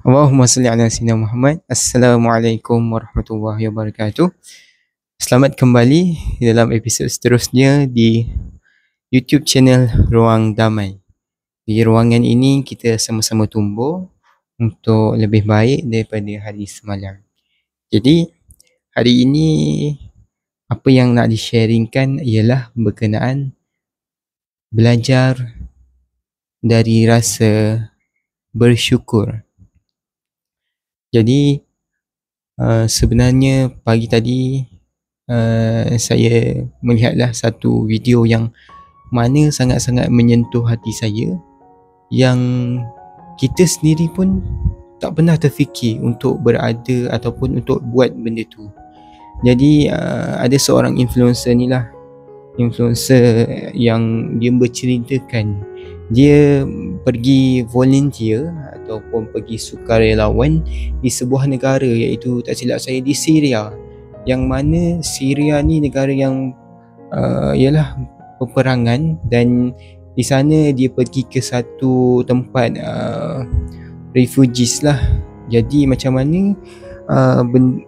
Allahumma salli ala sayyidina Muhammad. Assalamualaikum warahmatullahi wabarakatuh. Selamat kembali dalam episod seterusnya di YouTube channel Ruang Damai. Di ruangan ini kita sama-sama tumbuh untuk lebih baik daripada hari semalam. Jadi hari ini apa yang nak di-sharingkan ialah berkenaan belajar dari rasa bersyukur. Jadi sebenarnya pagi tadi saya melihatlah satu video yang mana sangat-sangat menyentuh hati saya, yang kita sendiri pun tak pernah terfikir untuk berada ataupun untuk buat benda tu. Jadi ada seorang influencer ni lah, influencer yang dia berceritakan dia pergi volunteer ataupun pergi sukarelawan di sebuah negara, iaitu tak silap saya di Syria, yang mana Syria ni negara yang ialah peperangan, dan di sana dia pergi ke satu tempat refugees lah. Jadi macam mana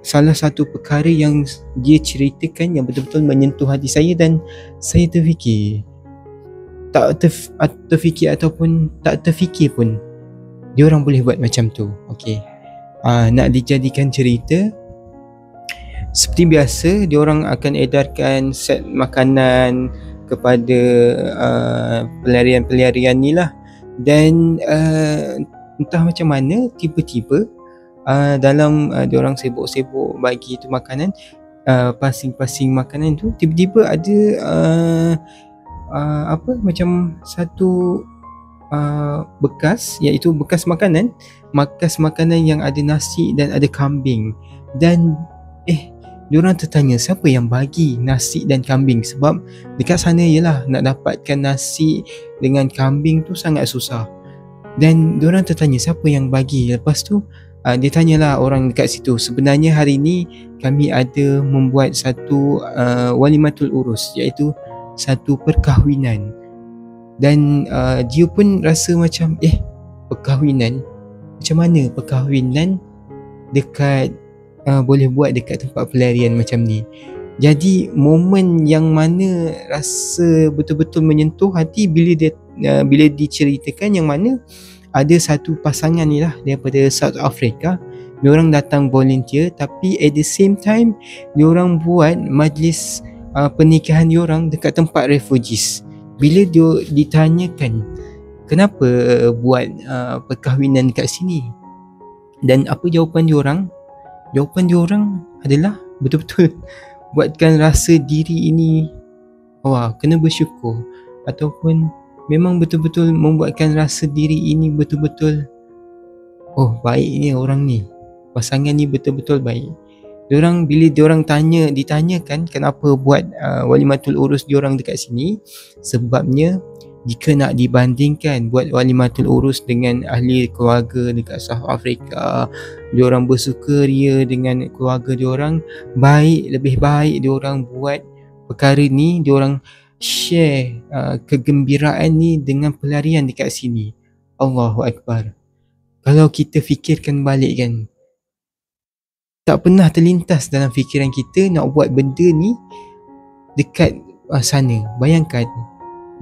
salah satu perkara yang dia ceritakan yang betul-betul menyentuh hati saya, dan saya terfikir ataupun tak terfikir pun dia orang boleh buat macam tu. Okey. Nak dijadikan cerita, seperti biasa dia orang akan edarkan set makanan kepada pelarian-pelarian ni lah, dan entah macam mana tiba-tiba dalam dia orang sibuk-sibuk bagi tu makanan, passing makanan tu, tiba-tiba ada macam satu bekas, iaitu bekas makanan yang ada nasi dan ada kambing. Dan diorang tertanya siapa yang bagi nasi dan kambing, sebab dekat sana ialah nak dapatkan nasi dengan kambing tu sangat susah. Dan diorang tertanya siapa yang bagi. Lepas tu dia tanyalah orang dekat situ, sebenarnya hari ni kami ada membuat satu walimatul urus, iaitu satu perkahwinan. Dan dia pun rasa macam perkahwinan, macam mana perkahwinan dekat boleh buat dekat tempat pelarian macam ni. Jadi momen yang mana rasa betul-betul menyentuh hati bila diceritakan, yang mana ada satu pasangan ni lah daripada South Africa. Diorang datang volunteer, tapi at the same time diorang buat majlis pernikahan diorang dekat tempat refugees. Bila dia ditanyakan kenapa buat perkahwinan dekat sini, dan apa jawapan diorang? Jawapan diorang adalah betul-betul buatkan rasa diri ini kena bersyukur, ataupun memang betul-betul membuatkan rasa diri ini betul-betul baik ni orang ni, pasangan ni betul-betul baik. Diorang bila diorang ditanyakan kenapa buat walimatul urus diorang dekat sini, sebabnya jika nak dibandingkan buat walimatul urus dengan ahli keluarga dekat South Africa, diorang bersukaria dengan keluarga diorang, lebih baik diorang buat perkara ni, diorang share kegembiraan ni dengan pelarian dekat sini. Allahu Akbar. Kalau kita fikirkan balik kan, tak pernah terlintas dalam fikiran kita nak buat benda ni dekat sana. Bayangkan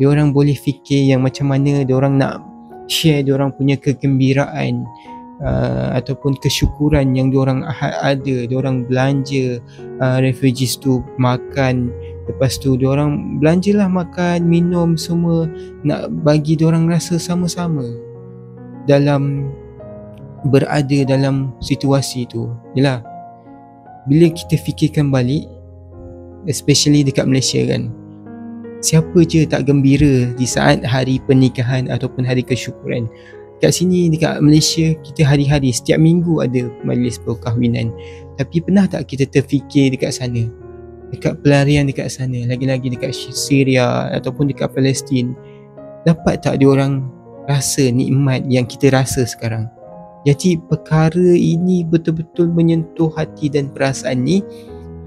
diorang boleh fikir yang macam mana diorang nak share diorang punya kegembiraan ataupun kesyukuran yang diorang ada. Diorang belanja refugees tu makan, lepas tu diorang belanjalah makan, minum semua, nak bagi diorang rasa sama-sama dalam berada dalam situasi tu. Yelah, bila kita fikirkan balik, especially dekat Malaysia kan, siapa je tak gembira di saat hari pernikahan ataupun hari kesyukuran. Kat sini dekat Malaysia, kita hari-hari setiap minggu ada majlis perkahwinan. Tapi pernah tak kita terfikir dekat sana, dekat pelarian dekat sana, lagi-lagi dekat Syria ataupun dekat Palestin, dapat tak diorang rasa nikmat yang kita rasa sekarang? Jadi perkara ini betul-betul menyentuh hati dan perasaan ni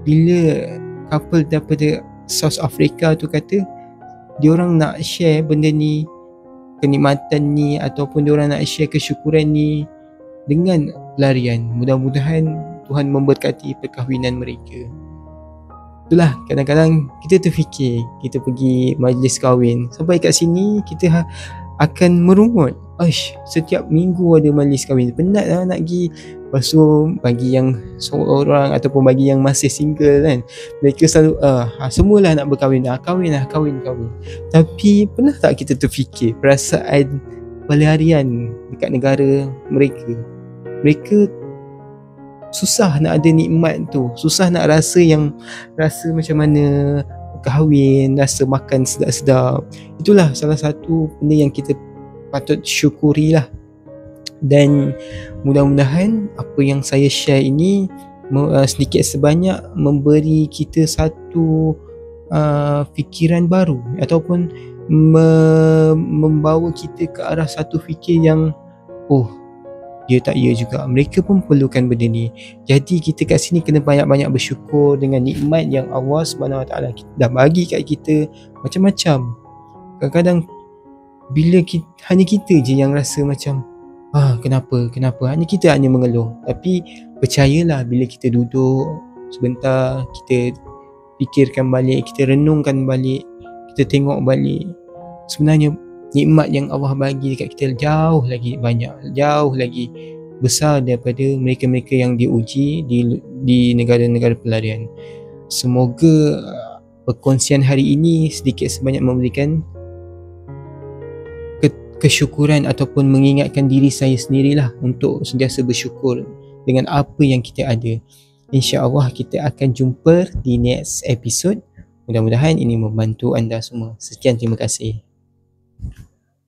bila couple daripada South Africa tu kata diorang nak share benda ni, kenikmatan ni, ataupun diorang nak share kesyukuran ni dengan pelarian. Mudah-mudahan Tuhan memberkati perkahwinan mereka. Itulah, kadang-kadang kita terfikir kita pergi majlis kahwin, sampai kat sini kita akan merungut, setiap minggu ada majlis kahwin, penat lah nak pergi. Lepas tu bagi yang seorang ataupun bagi yang masih single kan, mereka selalu semualah nak berkahwin, kahwin. Tapi pernah tak kita terfikir perasaan pelarian dekat negara mereka susah nak ada nikmat tu, susah nak rasa macam mana kahwin, rasa makan sedap-sedap. Itulah salah satu benda yang kita patut syukurilah. Dan mudah-mudahan apa yang saya share ini sedikit sebanyak memberi kita satu fikiran baru, ataupun membawa kita ke arah satu fikir yang dia tak ya juga, mereka pun perlukan benda ni. Jadi kita kat sini kena banyak-banyak bersyukur dengan nikmat yang Allah SWT dah bagi kat kita macam-macam. Kadang-kadang bila hanya kita je yang rasa macam kenapa, hanya mengeluh. Tapi percayalah, bila kita duduk sebentar, kita fikirkan balik, kita renungkan balik, kita tengok balik, sebenarnya nikmat yang Allah bagi dekat kita jauh lagi banyak, jauh lagi besar daripada mereka-mereka yang diuji di negara-negara pelarian. Semoga perkongsian hari ini sedikit sebanyak memberikan kesyukuran ataupun mengingatkan diri saya sendirilah untuk sentiasa bersyukur dengan apa yang kita ada. InsyaAllah kita akan jumpa di next episode. Mudah-mudahan ini membantu anda semua. Sekian, terima kasih.